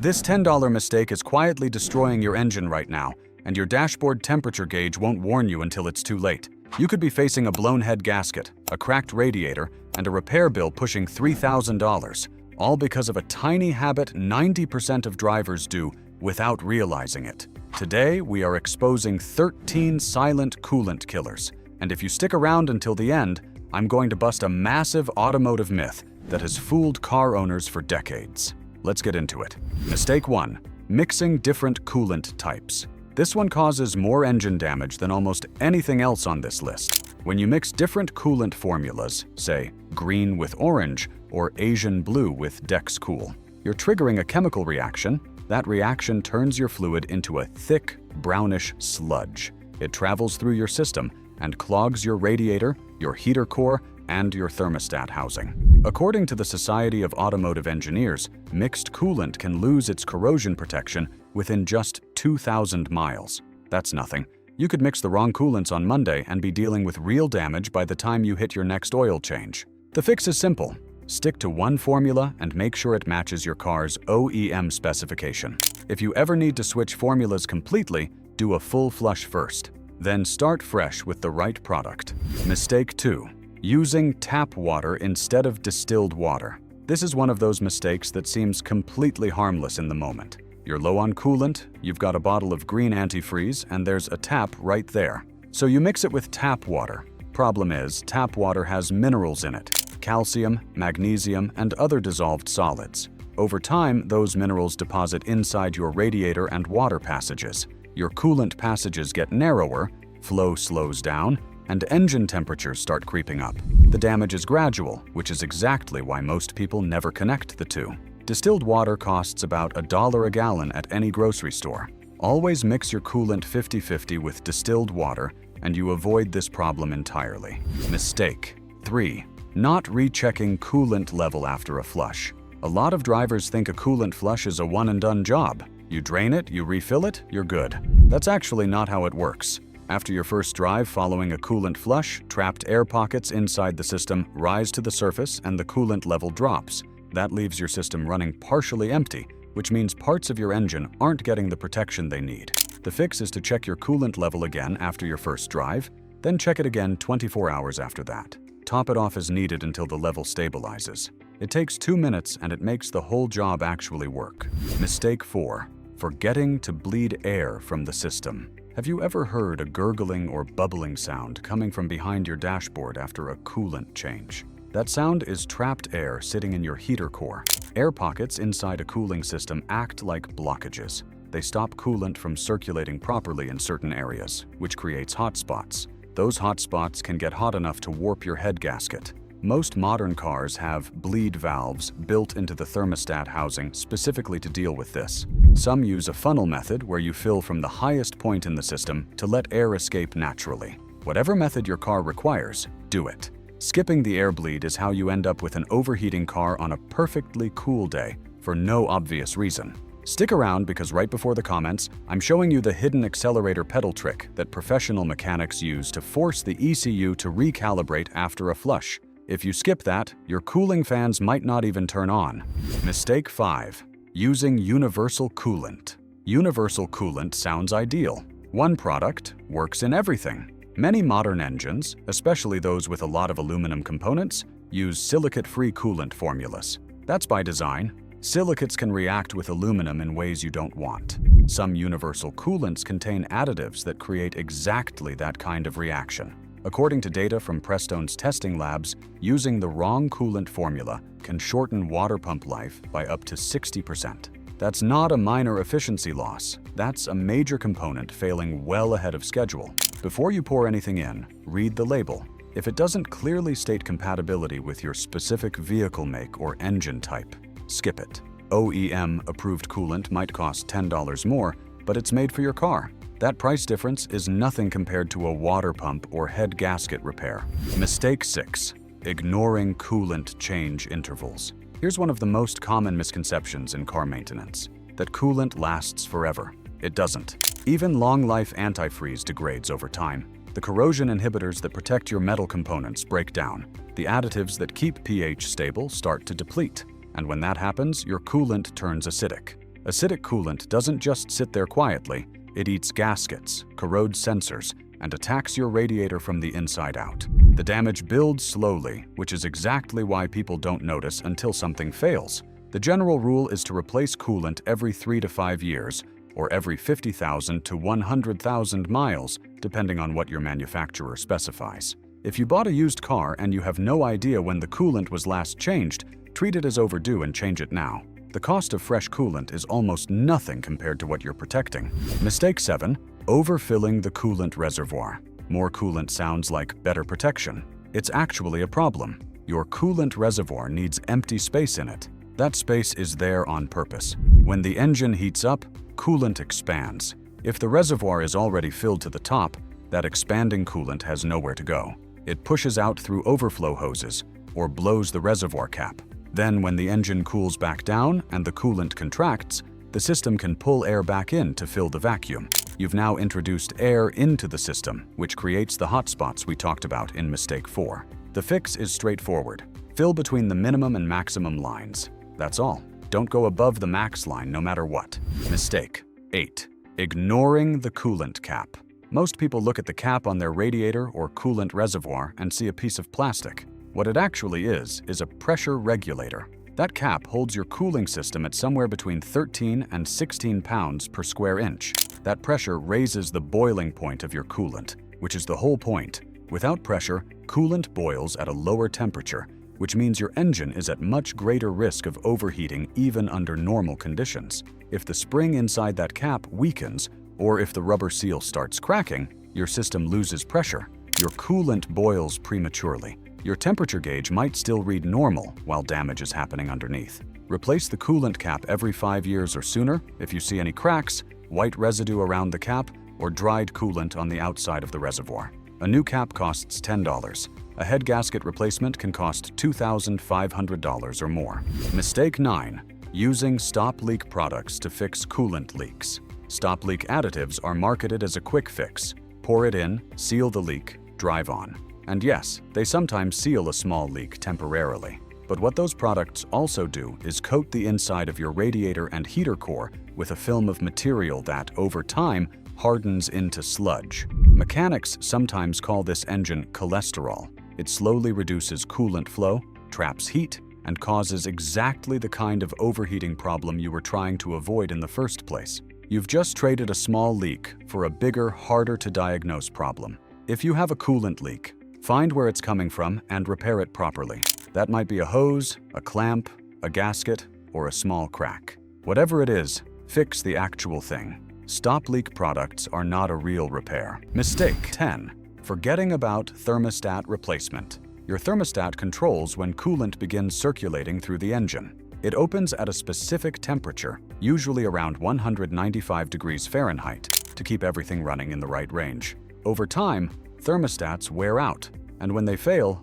This $10 mistake is quietly destroying your engine right now, and your dashboard temperature gauge won't warn you until it's too late. You could be facing a blown head gasket, a cracked radiator, and a repair bill pushing $3,000, all because of a tiny habit 90% of drivers do without realizing it. Today, we are exposing 13 silent coolant killers, and if you stick around until the end, I'm going to bust a massive automotive myth that has fooled car owners for decades. Let's get into it. Mistake 1. Mixing different coolant types. This one causes more engine damage than almost anything else on this list. When you mix different coolant formulas, say green with orange or Asian blue with Dex Cool, you're triggering a chemical reaction. That reaction turns your fluid into a thick, brownish sludge. It travels through your system and clogs your radiator, your heater core, and your thermostat housing. According to the Society of Automotive Engineers, mixed coolant can lose its corrosion protection within just 2,000 miles. That's nothing. You could mix the wrong coolants on Monday and be dealing with real damage by the time you hit your next oil change. The fix is simple. Stick to one formula and make sure it matches your car's OEM specification. If you ever need to switch formulas completely, do a full flush first. Then start fresh with the right product. Mistake 2. Using tap water instead of distilled water. This is one of those mistakes that seems completely harmless in the moment. You're low on coolant, you've got a bottle of green antifreeze, and there's a tap right there. So you mix it with tap water. Problem is, tap water has minerals in it: calcium, magnesium, and other dissolved solids. Over time, those minerals deposit inside your radiator and water passages. Your coolant passages get narrower, flow slows down, and engine temperatures start creeping up. The damage is gradual, which is exactly why most people never connect the two. Distilled water costs about $1 a gallon at any grocery store. Always mix your coolant 50-50 with distilled water, and you avoid this problem entirely. Mistake 3. Not rechecking coolant level after a flush. A lot of drivers think a coolant flush is a one-and-done job. You drain it, you refill it, you're good. That's actually not how it works. After your first drive following a coolant flush, trapped air pockets inside the system rise to the surface and the coolant level drops. That leaves your system running partially empty, which means parts of your engine aren't getting the protection they need. The fix is to check your coolant level again after your first drive, then check it again 24 hours after that. Top it off as needed until the level stabilizes. It takes 2 minutes and it makes the whole job actually work. Mistake 4. Forgetting to bleed air from the system. Have you ever heard a gurgling or bubbling sound coming from behind your dashboard after a coolant change? That sound is trapped air sitting in your heater core. Air pockets inside a cooling system act like blockages. They stop coolant from circulating properly in certain areas, which creates hot spots. Those hot spots can get hot enough to warp your head gasket. Most modern cars have bleed valves built into the thermostat housing specifically to deal with this. Some use a funnel method where you fill from the highest point in the system to let air escape naturally. Whatever method your car requires, do it. Skipping the air bleed is how you end up with an overheating car on a perfectly cool day for no obvious reason. Stick around because right before the comments, I'm showing you the hidden accelerator pedal trick that professional mechanics use to force the ECU to recalibrate after a flush. If you skip that, your cooling fans might not even turn on. Mistake 5. Using universal coolant. Universal coolant sounds ideal. One product works in everything. Many modern engines, especially those with a lot of aluminum components, use silicate-free coolant formulas. That's by design. Silicates can react with aluminum in ways you don't want. Some universal coolants contain additives that create exactly that kind of reaction. According to data from Prestone's testing labs, using the wrong coolant formula can shorten water pump life by up to 60%. That's not a minor efficiency loss. That's a major component failing well ahead of schedule. Before you pour anything in, read the label. If it doesn't clearly state compatibility with your specific vehicle make or engine type, skip it. OEM-approved coolant might cost $10 more, but it's made for your car. That price difference is nothing compared to a water pump or head gasket repair. Mistake 6. Ignoring coolant change intervals. Here's one of the most common misconceptions in car maintenance: that coolant lasts forever. It doesn't. Even long-life antifreeze degrades over time. The corrosion inhibitors that protect your metal components break down. The additives that keep pH stable start to deplete. And when that happens, your coolant turns acidic. Acidic coolant doesn't just sit there quietly, it eats gaskets, corrodes sensors, and attacks your radiator from the inside out. The damage builds slowly, which is exactly why people don't notice until something fails. The general rule is to replace coolant every 3 to 5 years, or every 50,000 to 100,000 miles, depending on what your manufacturer specifies. If you bought a used car and you have no idea when the coolant was last changed, treat it as overdue and change it now. The cost of fresh coolant is almost nothing compared to what you're protecting. Mistake 7. Overfilling the coolant reservoir. More coolant sounds like better protection. It's actually a problem. Your coolant reservoir needs empty space in it. That space is there on purpose. When the engine heats up, coolant expands. If the reservoir is already filled to the top, that expanding coolant has nowhere to go. It pushes out through overflow hoses or blows the reservoir cap. Then when the engine cools back down and the coolant contracts, the system can pull air back in to fill the vacuum. You've now introduced air into the system, which creates the hot spots we talked about in mistake 4. The fix is straightforward. Fill between the minimum and maximum lines. That's all. Don't go above the max line no matter what. Mistake 8. Ignoring the coolant cap. Most people look at the cap on their radiator or coolant reservoir and see a piece of plastic. What it actually is a pressure regulator. That cap holds your cooling system at somewhere between 13 and 16 pounds per square inch. That pressure raises the boiling point of your coolant, which is the whole point. Without pressure, coolant boils at a lower temperature, which means your engine is at much greater risk of overheating even under normal conditions. If the spring inside that cap weakens, or if the rubber seal starts cracking, your system loses pressure. Your coolant boils prematurely. Your temperature gauge might still read normal while damage is happening underneath. Replace the coolant cap every 5 years or sooner if you see any cracks, white residue around the cap, or dried coolant on the outside of the reservoir. A new cap costs $10. A head gasket replacement can cost $2,500 or more. Mistake 9. Using stop leak products to fix coolant leaks. Stop leak additives are marketed as a quick fix. Pour it in, seal the leak, drive on. And yes, they sometimes seal a small leak temporarily. But what those products also do is coat the inside of your radiator and heater core with a film of material that, over time, hardens into sludge. Mechanics sometimes call this engine cholesterol. It slowly reduces coolant flow, traps heat, and causes exactly the kind of overheating problem you were trying to avoid in the first place. You've just traded a small leak for a bigger, harder-to-diagnose problem. If you have a coolant leak, find where it's coming from and repair it properly. That might be a hose, a clamp, a gasket, or a small crack. Whatever it is, fix the actual thing. Stop leak products are not a real repair. Mistake 10. Forgetting about thermostat replacement. Your thermostat controls when coolant begins circulating through the engine. It opens at a specific temperature, usually around 195 degrees Fahrenheit, to keep everything running in the right range. Over time, thermostats wear out, and when they fail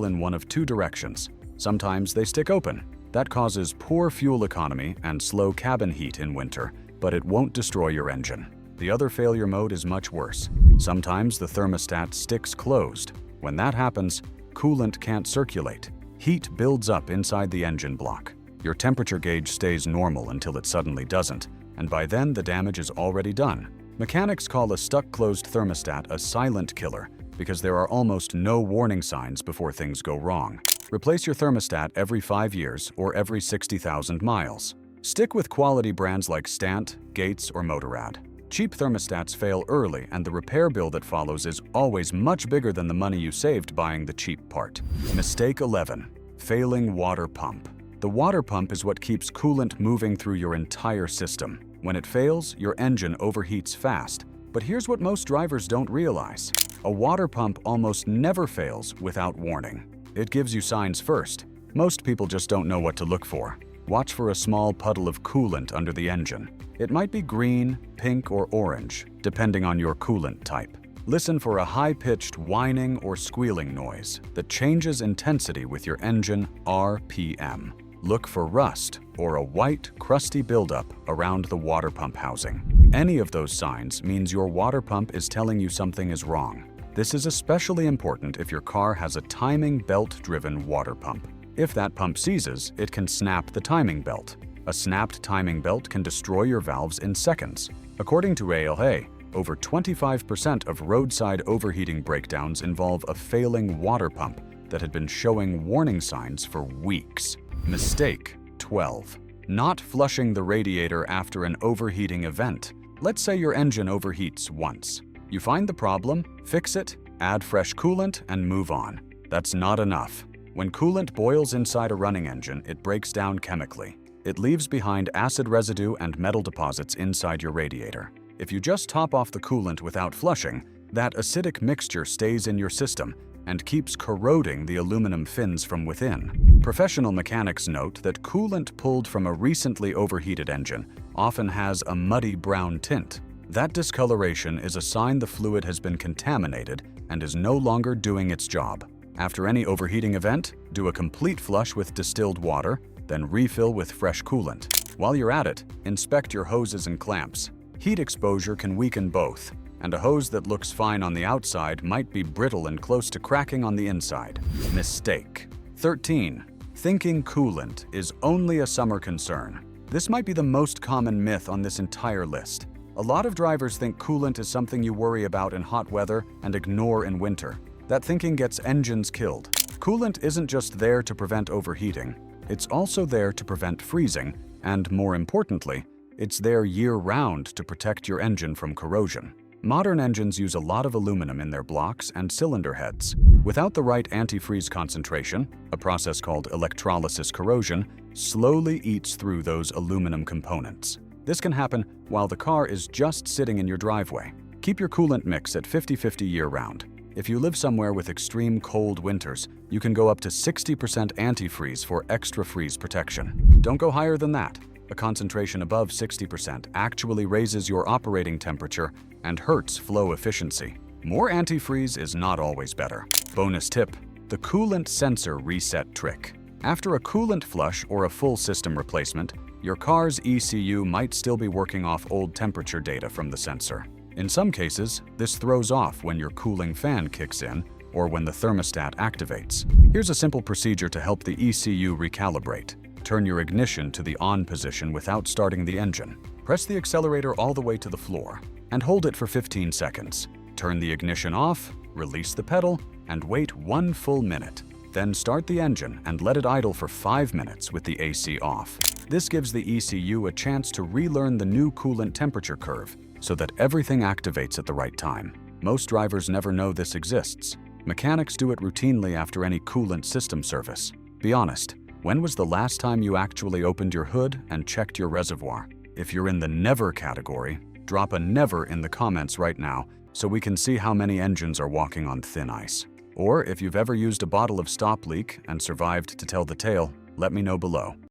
in one of 2 directions. Sometimes they stick open. That causes poor fuel economy and slow cabin heat in winter, but it won't destroy your engine. The other failure mode is much worse. Sometimes the thermostat sticks closed. When that happens, coolant can't circulate. Heat builds up inside the engine block. Your temperature gauge stays normal until it suddenly doesn't, and by then the damage is already done. Mechanics call a stuck-closed thermostat a silent killer because there are almost no warning signs before things go wrong. Replace your thermostat every 5 years or every 60,000 miles. Stick with quality brands like Stant, Gates, or Motorrad. Cheap thermostats fail early, and the repair bill that follows is always much bigger than the money you saved buying the cheap part. Mistake 11. Failing water pump. The water pump is what keeps coolant moving through your entire system. When it fails, your engine overheats fast. But here's what most drivers don't realize. A water pump almost never fails without warning. It gives you signs first. Most people just don't know what to look for. Watch for a small puddle of coolant under the engine. It might be green, pink, or orange, depending on your coolant type. Listen for a high-pitched whining or squealing noise that changes intensity with your engine RPM. Look for rust or a white, crusty buildup around the water pump housing. Any of those signs means your water pump is telling you something is wrong. This is especially important if your car has a timing belt-driven water pump. If that pump seizes, it can snap the timing belt. A snapped timing belt can destroy your valves in seconds. According to ALA, over 25% of roadside overheating breakdowns involve a failing water pump that had been showing warning signs for weeks. Mistake 12. Not flushing the radiator after an overheating event. Let's say your engine overheats once. You find the problem, fix it, add fresh coolant, and move on. That's not enough. When coolant boils inside a running engine, it breaks down chemically. It leaves behind acid residue and metal deposits inside your radiator. If you just top off the coolant without flushing, that acidic mixture stays in your system and keeps corroding the aluminum fins from within. Professional mechanics note that coolant pulled from a recently overheated engine often has a muddy brown tint. That discoloration is a sign the fluid has been contaminated and is no longer doing its job. After any overheating event, do a complete flush with distilled water, then refill with fresh coolant. While you're at it, inspect your hoses and clamps. Heat exposure can weaken both, and a hose that looks fine on the outside might be brittle and close to cracking on the inside. Mistake 13. Thinking coolant is only a summer concern. This might be the most common myth on this entire list. A lot of drivers think coolant is something you worry about in hot weather and ignore in winter. That thinking gets engines killed. Coolant isn't just there to prevent overheating, it's also there to prevent freezing, and more importantly, it's there year-round to protect your engine from corrosion. Modern engines use a lot of aluminum in their blocks and cylinder heads. Without the right antifreeze concentration, a process called electrolysis corrosion slowly eats through those aluminum components. This can happen while the car is just sitting in your driveway. Keep your coolant mix at 50-50 year-round. If you live somewhere with extreme cold winters, you can go up to 60% antifreeze for extra freeze protection. Don't go higher than that. A concentration above 60% actually raises your operating temperature and hurts flow efficiency. More antifreeze is not always better. Bonus tip: the coolant sensor reset trick. After a coolant flush or a full system replacement, your car's ECU might still be working off old temperature data from the sensor. In some cases, this throws off when your cooling fan kicks in or when the thermostat activates. Here's a simple procedure to help the ECU recalibrate. Turn your ignition to the on position without starting the engine. Press the accelerator all the way to the floor and hold it for 15 seconds. Turn the ignition off, release the pedal, and wait 1 full minute. Then start the engine and let it idle for 5 minutes with the AC off. This gives the ECU a chance to relearn the new coolant temperature curve so that everything activates at the right time. Most drivers never know this exists. Mechanics do it routinely after any coolant system service. Be honest, when was the last time you actually opened your hood and checked your reservoir? If you're in the never category, drop a never in the comments right now so we can see how many engines are walking on thin ice. Or if you've ever used a bottle of stop leak and survived to tell the tale, let me know below.